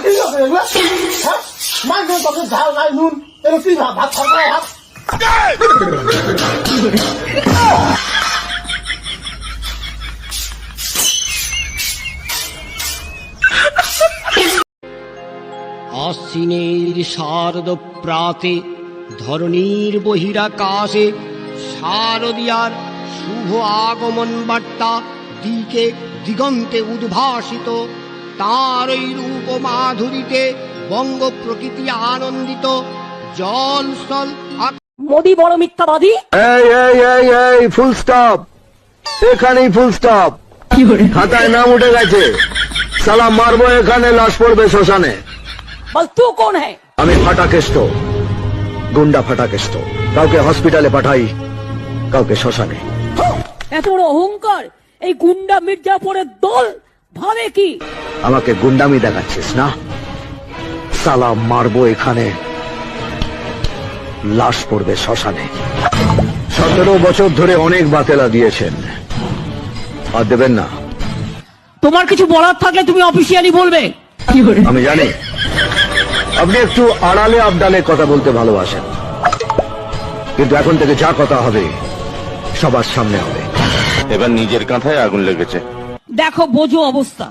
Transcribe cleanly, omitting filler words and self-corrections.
কি হবে এগুলো? হ্যাঁ মাছ তোকে ঝাল নাই নুন এগুলো কি ভাত খাওয়া ভাত আশ্বিনের শারদ প্রাতে ধরণীর বহিরাকাশে শারদিয়ার শুভ আগমন বার্তা দিকে দিগন্তে উদ্ভাসিত। তাঁর ওই রূপ মাধুরীতে বঙ্গ প্রকৃতি আনন্দিত। জল স্থল মোদি বড় মিথ্যাবাদী। এই ফুল স্টপ, এখানেই ফুল স্টপ। খাতায় নাম উঠে গেছে, সালাম মারবো এখানে, লাশ পড়বে শ্মশানে। বল তু কোন হ্যায়? আমি ফাটাকেষ্ট, গুন্ডা ফাটাকেষ্ট। কাউকে হসপিটালে পাঠাই, কাউকে শ্মশানে। এত বড় অহংকার এই গুন্ডা মির্জাপুরের দল ভাবে কি? আমাকে গুন্ডামি দেখাচ্ছিস না? সালাম মারবো এখানে, লাশ পড়বে শ্মশানে। 17 বছর ধরে অনেক বাতেলা দিয়েছেন, আর দেবেন না। তোমার কিছু বলার থাকলে তুমি অফিসিয়ালি বলবে। আমি জানি আপনি একটু আড়ালে আবডালে কথা বলতে ভালোবাসেন, কিন্তু এখন থেকে যা কথা হবে সবার সামনে হবে। এবার নিজের কাঁথায় আগুন লেগেছে। দেখো বোঝো অবস্থা।